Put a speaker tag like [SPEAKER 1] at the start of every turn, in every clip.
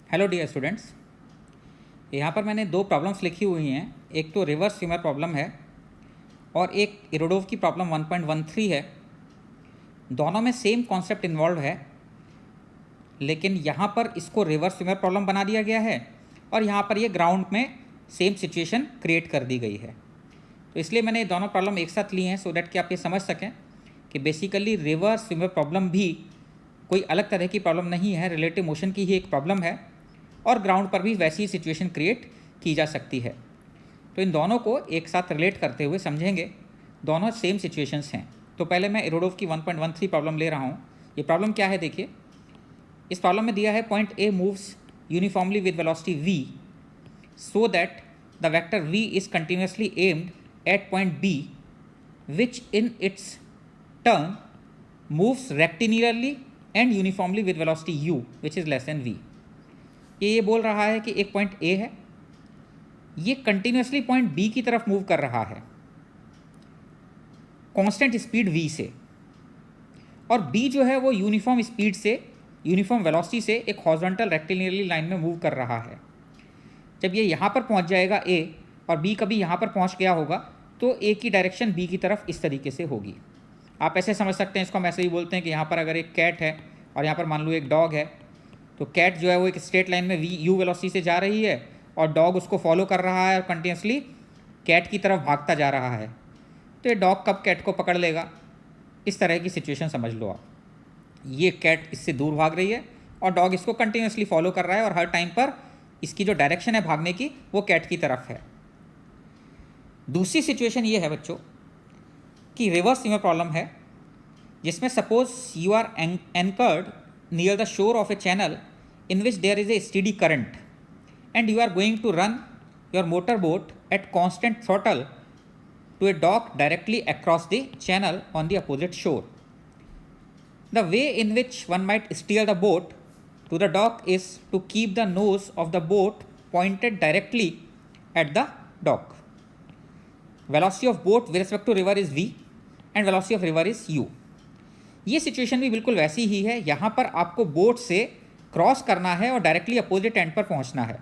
[SPEAKER 1] Hello dear students, यहाँ पर मैंने दो प्रॉब्लम्स लिखी हुई हैं। एक तो रिवर्स स्विमर प्रॉब्लम है और एक इरोडोव की प्रॉब्लम 1.13 है। दोनों में सेम कॉन्सेप्ट इन्वॉल्व है, लेकिन यहाँ पर इसको रिवर्स स्विमर प्रॉब्लम बना दिया गया है और यहाँ पर ये ग्राउंड में सेम सिचुएशन क्रिएट कर दी गई है। तो इसलिए मैंने ये दोनों प्रॉब्लम एक साथ ली हैं सो दैट कि आप ये समझ सकें कि बेसिकली रिवर्स स्विमर प्रॉब्लम भी कोई अलग तरह की प्रॉब्लम नहीं है, रिलेटिव मोशन की ही एक प्रॉब्लम है और ग्राउंड पर भी वैसी ही सिचुएशन क्रिएट की जा सकती है। तो इन दोनों को एक साथ रिलेट करते हुए समझेंगे। दोनों सेम सिचुएशंस हैं। तो पहले मैं इरोडोव की 1.13 प्रॉब्लम ले रहा हूँ। ये प्रॉब्लम क्या है देखिए। इस प्रॉब्लम में दिया है point A moves uniformly with velocity v so that the vector v is continuously aimed at point b which in its turn moves rectilinearly and uniformly with velocity u which is less than v। ये बोल रहा है कि एक point A है, ये continuously point B की तरफ मूव कर रहा है कांस्टेंट स्पीड v से, और b जो है वो यूनिफॉर्म स्पीड से, यूनिफॉर्म वेलोसिटी से एक हॉरिजॉन्टल रेक्टिलिनियरली लाइन में मूव कर रहा है। जब ये यहाँ पर पहुँच जाएगा a और b कभी यहाँ पर पहुँच गया होगा तो a की डायरेक्शन b की तरफ इस तरीके से होगी। आप ऐसे समझ सकते हैं, इसको हम ऐसे ही बोलते हैं कि यहाँ पर अगर एक कैट है और यहाँ पर मान लो एक डॉग है, तो कैट जो है वो एक स्ट्रेट लाइन में u वेलोसिटी से जा रही है और डॉग उसको फॉलो कर रहा है और कंटिन्यूसली कैट की तरफ भागता जा रहा है। तो ये डॉग कब कैट को पकड़ लेगा, इस तरह की सिचुएशन समझ लो आप। ये कैट इससे दूर भाग रही है और डॉग इसको कंटिन्यूसली फॉलो कर रहा है और हर टाइम पर इसकी जो डायरेक्शन है भागने की वो कैट की तरफ है। दूसरी सिचुएशन ये है बच्चों कि रिवर्स स्विमर प्रॉब्लम है, जिसमें suppose you are anchored near the shore of a channel in which there is a steady current and you are going to run your motorboat at constant throttle to a dock directly across the channel on the opposite shore. The way in which one might steer the boat to the dock is to keep the nose of the boat pointed directly at the dock. Velocity of boat with respect to river is v and velocity of river is u. ये situation भी बिल्कुल वैसी ही है। यहाँ पर आपको boat से cross करना है और डायरेक्टली अपोजिट एंड पर पहुँचना है,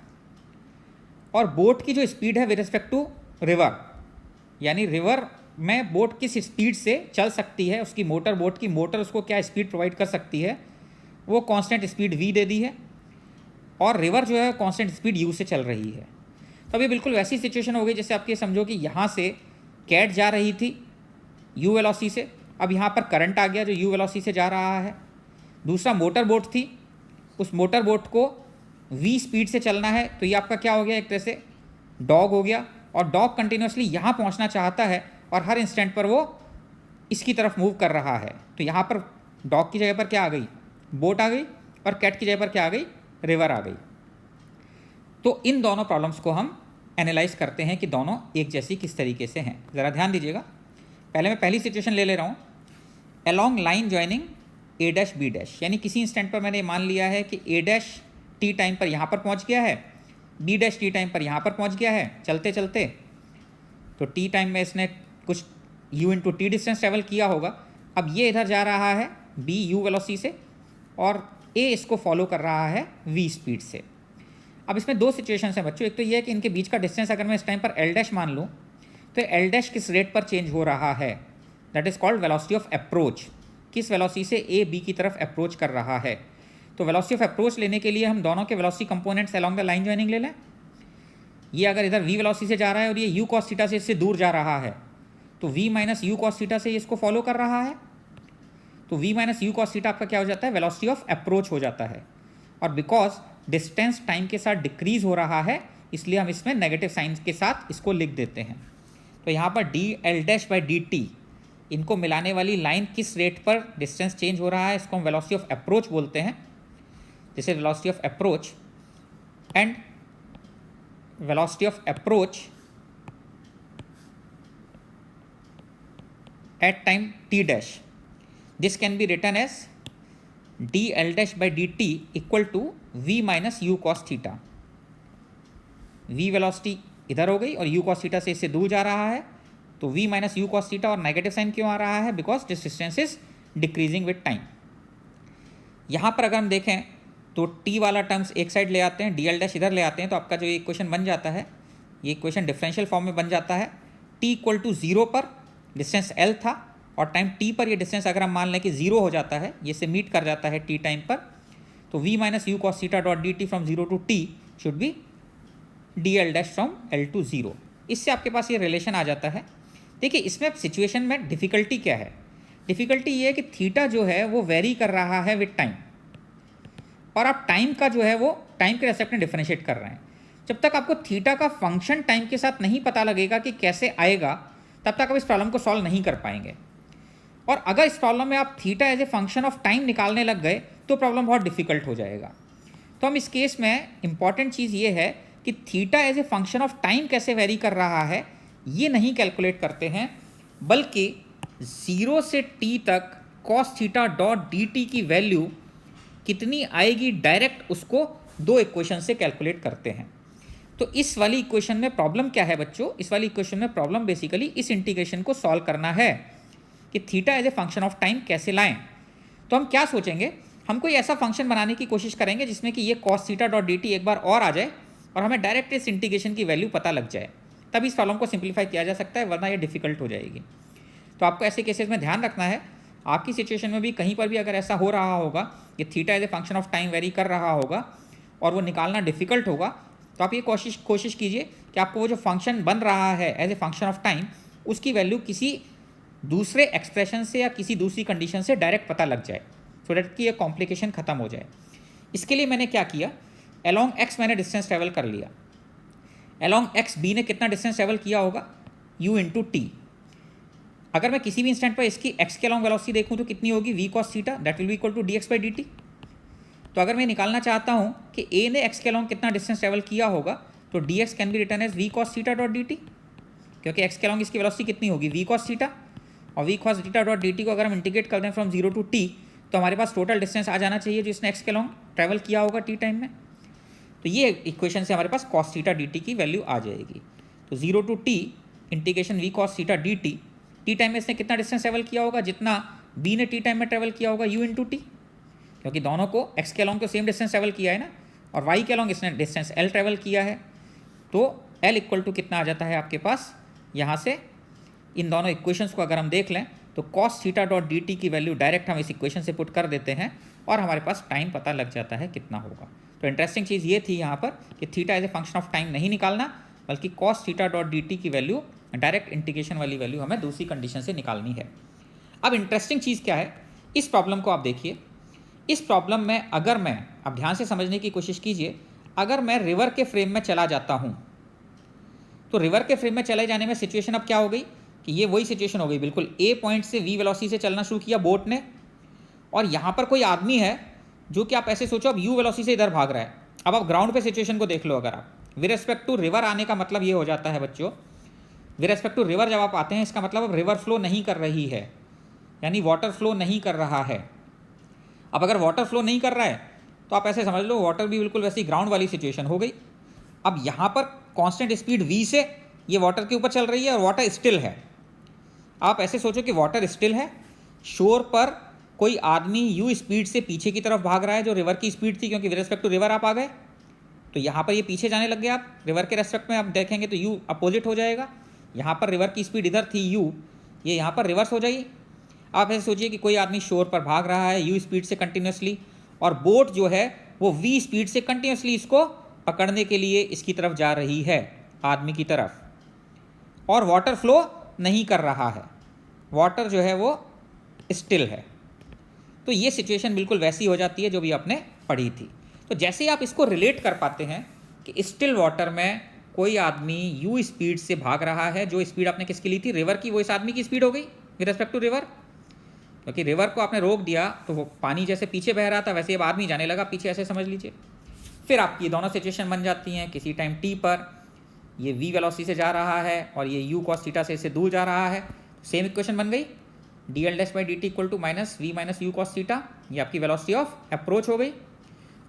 [SPEAKER 1] और बोट की जो स्पीड है विद रिस्पेक्ट टू रिवर, यानी रिवर में बोट किस स्पीड से चल सकती है, उसकी मोटर, बोट की मोटर उसको क्या स्पीड प्रोवाइड कर सकती है, वो कांस्टेंट स्पीड v दे दी है और रिवर जो है कांस्टेंट स्पीड u से चल रही है। तो अभी बिल्कुल वैसी सिचुएशन हो गई जैसे आप ये समझो कि यहाँ से कैट जा रही थी u वेलोसिटी से, अब यहाँ पर करंट आ गया जो u वेलोसिटी से जा रहा है। दूसरा मोटर बोट थी, उस मोटर बोट को v स्पीड से चलना है, तो ये आपका क्या हो गया, एक तरह से डॉग हो गया, और डॉग कंटिन्यूसली यहाँ पहुँचना चाहता है और हर इंस्टेंट पर वो इसकी तरफ मूव कर रहा है। तो यहाँ पर डॉग की जगह पर क्या आ गई, बोट आ गई, और कैट की जगह पर क्या आ गई, रिवर आ गई। तो इन दोनों प्रॉब्लम्स को हम एनालाइज करते हैं कि दोनों एक जैसी किस तरीके से हैं। ज़रा ध्यान दीजिएगा। पहले मैं पहली सिचुएशन ले रहा हूँ, अलॉन्ग लाइन ज्वाइनिंग ए डैश बी डैश, यानी किसी इंस्टेंट पर मैंने मान लिया है कि ए डैश टी टाइम पर यहाँ पर पहुँच गया है, बी डैश टी टाइम पर यहाँ पर पहुँच गया है चलते चलते। तो टी टाइम में इसने कुछ you into T distance travel किया होगा। अब ये इधर जा रहा है बी यू वेलोसिटी से और ए इसको फॉलो कर रहा है वी स्पीड से। अब इसमें दो सिचुएशंस हैं बच्चों। एक तो ये है कि इनके बीच का डिस्टेंस अगर मैं इस टाइम पर एल डैश मान लूँ तो एल डैश किस रेट पर चेंज हो रहा है, that is called velocity of approach. किस वेलोसिटी से ए बी की तरफ अप्रोच कर रहा है। तो वेलोसिटी ऑफ अप्रोच लेने के लिए हम दोनों के velocity components along the line joining ले लें। ये अगर इधर वी वेलोसिटी से जा रहा है और ये यू कॉस थीटा से इससे दूर जा रहा है, तो v minus u cos theta से ये इसको फॉलो कर रहा है। तो v minus u cos theta आपका क्या हो जाता है, वेलोसिटी ऑफ अप्रोच हो जाता है। और बिकॉज डिस्टेंस टाइम के साथ डिक्रीज हो रहा है, इसलिए हम इसमें नेगेटिव साइन के साथ इसको लिख देते हैं। तो यहाँ पर D l dash by d T, इनको मिलाने वाली लाइन किस रेट पर डिस्टेंस चेंज हो रहा है, इसको हम वेलोसिटी ऑफ अप्रोच बोलते हैं। This is velocity of approach, and velocity of approach at time t dash, this can be written as d l dash by d t equal to v minus u cos theta. V velocity इधर हो गई और you cos theta से इससे दूर जा रहा है, तो v minus u cos theta, और नेगेटिव साइन क्यों आ रहा है, because this distance is decreasing with time. यहाँ पर अगर हम देखें तो टी वाला टर्म्स एक साइड ले आते हैं, डी एल डैश इधर ले आते हैं, तो आपका जो ये इक्वेशन बन जाता है, ये इक्वेशन डिफरेंशियल फॉर्म में बन जाता है। टी इक्वल टू 0 पर डिस्टेंस एल था और टाइम टी पर ये डिस्टेंस अगर हम मान लें कि 0 हो जाता है, ये से मीट कर जाता है टी टाइम पर, तो v minus u cos theta dot d T from 0 to t should be d l dash from l to 0। इससे आपके पास ये रिलेशन आ जाता है। देखिए इसमें सिचुएशन में डिफ़िकल्टी क्या है, डिफ़िकल्टी ये है कि थीटा जो है वो वेरी कर रहा है विद टाइम, और आप टाइम का जो है वो टाइम के रेस्पेक्ट में डिफरेंशिएट कर रहे हैं। जब तक आपको थीटा का फंक्शन टाइम के साथ नहीं पता लगेगा कि कैसे आएगा, तब तक आप इस प्रॉब्लम को सॉल्व नहीं कर पाएंगे। और अगर इस प्रॉब्लम में आप theta as a function of time निकालने लग गए तो प्रॉब्लम बहुत डिफिकल्ट हो जाएगा। तो हम इस केस में इंपॉर्टेंट चीज़ ये है कि theta as a function of time कैसे वेरी कर रहा है ये नहीं कैलकुलेट करते हैं, बल्कि 0 से t तक cos theta dot d t की वैल्यू कितनी आएगी डायरेक्ट उसको दो इक्वेशन से कैलकुलेट करते हैं। तो इस वाली इक्वेशन में प्रॉब्लम क्या है बच्चों, इस वाली इक्वेशन में प्रॉब्लम बेसिकली इस इंटीग्रेशन को सॉल्व करना है कि theta as a function of time कैसे लाएं। तो हम क्या सोचेंगे, हम कोई ऐसा फंक्शन बनाने की कोशिश करेंगे जिसमें कि ये cos theta dot d T एक बार और आ जाए और हमें डायरेक्ट इस इंटीग्रेशन की वैल्यू पता लग जाए, तब इस प्रॉब्लम को सिंप्लीफाई किया जा सकता है, वरना ये डिफिकल्ट हो जाएगी। तो आपको ऐसे केसेस में ध्यान रखना है, आपकी सिचुएशन में भी कहीं पर भी अगर ऐसा हो रहा होगा कि theta as a function of time vary कर रहा होगा और वो निकालना डिफिकल्ट होगा, तो आप ये कोशिश कीजिए कि आपको वो जो फंक्शन बन रहा है as a function of time उसकी वैल्यू किसी दूसरे एक्सप्रेशन से या किसी दूसरी कंडीशन से डायरेक्ट पता लग जाए, सो डैट कि ये कॉम्प्लिकेशन खत्म हो जाए। इसके लिए मैंने क्या किया, अलॉन्ग एक्स मैंने डिस्टेंस ट्रेवल कर लिया। अलॉन्ग एक्स बी ने कितना डिस्टेंस ट्रेवल किया होगा, u इंटू टी। अगर मैं किसी भी इंस्टेंट पर इसकी x के अलॉन्ग वेलोसिटी देखूँ तो कितनी होगी, v cos theta, that will be equal to d x by d t. तो अगर मैं निकालना चाहता हूँ कि a ने x के अलॉन्ग कितना डिस्टेंस ट्रेवल किया होगा, तो d x can be return as v cos theta dot d t, क्योंकि x के अलॉन्ग इसकी वेलोसिटी कितनी होगी, v cos थीटा, और v cos theta dot d t को अगर हम इंटीग्रेट कर दें फ्रॉम 0 टू t, तो हमारे पास टोटल डिस्टेंस आ जाना चाहिए जो इसने x के अलॉन्ग ट्रैवल किया होगा t टाइम में। तो ये इक्वेशन से हमारे पास cos थीटा डी टी की वैल्यू आ जाएगी। तो 0 to t integration v cos theta D t, t time में इसने कितना डिस्टेंस ट्रैवल किया होगा, जितना b ने t टाइम में ट्रैवल किया होगा u इंटू टी, क्योंकि दोनों को x के अलॉन्ग तो सेम डिस्टेंस ट्रैवल किया है ना, और y के अलॉन्ग इसने डिस्टेंस l ट्रैवल किया है। तो l इक्वल टू कितना आ जाता है आपके पास, यहाँ से इन दोनों इक्वेशंस को अगर हम देख लें तो cos theta dot d t की वैल्यू डायरेक्ट हम इस इक्वेशन से पुट कर देते हैं और हमारे पास टाइम पता लग जाता है कितना होगा। तो इंटरेस्टिंग चीज़ ये थी यहाँ पर कि theta as a function of time नहीं निकालना, बल्कि cos theta dot d t की वैल्यू डायरेक्ट इंटीग्रेशन वाली वैल्यू हमें दूसरी कंडीशन से निकालनी है। अब इंटरेस्टिंग चीज़ क्या है, इस प्रॉब्लम को आप देखिए। इस प्रॉब्लम में अगर मैं, आप ध्यान से समझने की कोशिश कीजिए, अगर मैं रिवर के फ्रेम में चला जाता हूँ, तो रिवर के फ्रेम में चले जाने में सिचुएशन अब क्या हो गई कि ये वही सिचुएशन हो गई, बिल्कुल ए पॉइंट से वी वेलोसिटी से चलना शुरू किया बोट ने, और यहाँ पर कोई आदमी है जो कि आप ऐसे सोचो अब यू वेलोसिटी से इधर भाग रहा है। अब आप ग्राउंड पे सिचुएशन को देख लो, अगर आप विद रिस्पेक्ट टू रिवर आने का मतलब ये हो जाता है बच्चों, विद रिस्पेक्ट टू रिवर जब आप आते हैं इसका मतलब अब रिवर फ्लो नहीं कर रही है, यानी वाटर फ्लो नहीं कर रहा है। अब अगर वाटर फ्लो नहीं कर रहा है तो आप ऐसे समझ लो वाटर भी बिल्कुल वैसी ग्राउंड वाली सिचुएशन हो गई। अब यहाँ पर कांस्टेंट स्पीड v से ये वाटर के ऊपर चल रही है और वाटर स्टिल है। आप ऐसे सोचो कि वाटर स्टिल है, शोर पर कोई आदमी u स्पीड से पीछे की तरफ भाग रहा है जो रिवर की स्पीड थी, क्योंकि विद रिस्पेक्ट टू रिवर आप आ गए, तो यहाँ पर ये पीछे जाने लग गए। आप रिवर के रेस्पेक्ट में आप देखेंगे तो u अपोजिट हो जाएगा। यहाँ पर रिवर की स्पीड इधर थी u, ये यहाँ पर रिवर्स हो जाएगी। आप ऐसे सोचिए कि कोई आदमी शोर पर भाग रहा है u स्पीड से कंटिन्यूसली, और बोट जो है वो v स्पीड से कंटिन्यूसली इसको पकड़ने के लिए इसकी तरफ जा रही है, आदमी की तरफ, और वाटर फ्लो नहीं कर रहा है, वाटर जो है वो स्टिल है। तो ये सिचुएशन बिल्कुल वैसी हो जाती है जो भी आपने पढ़ी थी। तो जैसे ही आप इसको रिलेट कर पाते हैं कि स्टिल वाटर में कोई आदमी यू स्पीड से भाग रहा है, जो स्पीड आपने किसकी ली थी, रिवर की, वो इस आदमी की स्पीड हो गई विद रिस्पेक्ट टू रिवर, क्योंकि रिवर को आपने रोक दिया तो वो पानी जैसे पीछे बह रहा था वैसे अब आदमी जाने लगा पीछे, ऐसे समझ लीजिए। फिर आपकी दोनों सिचुएशन बन जाती हैं, किसी टाइम टी पर ये v वेलोसिटी से जा रहा है और ये u cos थीटा से इससे दूर जा रहा है, सेम इक्वेशन बन गई, d l dash by d t equal to minus v minus u cos theta, ये आपकी वेलोसिटी ऑफ अप्रोच हो गई।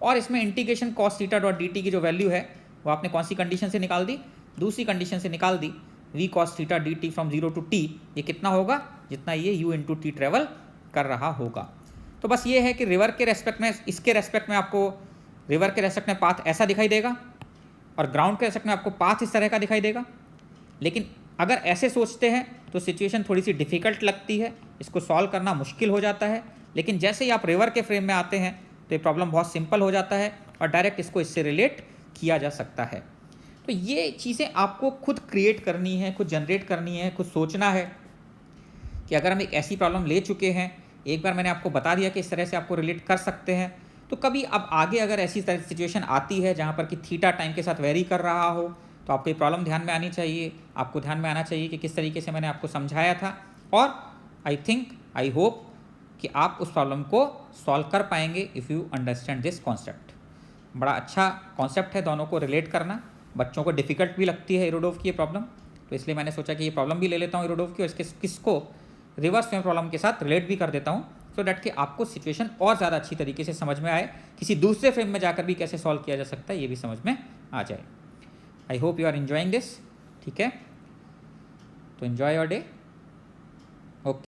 [SPEAKER 1] और इसमें integration cos theta dot d t की जो वैल्यू है वो आपने कौन सी कंडीशन से निकाल दी, दूसरी कंडीशन से निकाल दी, V cos theta D T from 0 to T, ये कितना होगा, जितना ये u इंटू टी ट्रेवल कर रहा होगा। तो बस ये है कि रिवर के रेस्पेक्ट में, इसके रेस्पेक्ट में आपको रिवर के रेस्पेक्ट में पाथ ऐसा दिखाई देगा और ग्राउंड के रेस्पेक्ट में आपको पाथ इस तरह का दिखाई देगा। लेकिन अगर ऐसे सोचते हैं तो सिचुएशन थोड़ी सी डिफ़िकल्ट लगती है, इसको सॉल्व करना मुश्किल हो जाता है। लेकिन जैसे ही आप रिवर के फ्रेम में आते हैं तो ये प्रॉब्लम बहुत सिंपल हो जाता है और डायरेक्ट इसको इससे रिलेट किया जा सकता है। तो ये चीज़ें आपको खुद क्रिएट करनी है, खुद जनरेट करनी है, खुद सोचना है कि अगर हम एक ऐसी प्रॉब्लम ले चुके हैं, एक बार मैंने आपको बता दिया कि इस तरह से आपको रिलेट कर सकते हैं, तो कभी अब आगे अगर ऐसी सिचुएशन आती है जहाँ पर कि थीटा टाइम के साथ वेरी कर रहा हो तो आपको ये प्रॉब्लम ध्यान में आनी चाहिए। आपको ध्यान में आना चाहिए कि किस तरीके से मैंने आपको समझाया था, और आई होप कि आप उस प्रॉब्लम को सॉल्व कर पाएंगे if you understand this concept. बड़ा अच्छा कॉन्सेप्ट है दोनों को रिलेट करना। बच्चों को डिफ़िकल्ट भी लगती है इरोडोव की ये प्रॉब्लम, तो इसलिए मैंने सोचा कि ये प्रॉब्लम भी ले लेता हूँ इरोडोव की और किसको रिवर्स फ्रेम प्रॉब्लम के साथ रिलेट भी कर देता हूँ, सो डैट कि आपको सिचुएशन और ज़्यादा अच्छी तरीके से समझ में आए, किसी दूसरे फ्रेम में जाकर भी कैसे सॉल्व किया जा सकता है ये भी समझ में आ जाए। I hope you are enjoying this. ठीक है, तो एंजॉय योर डे। ओके।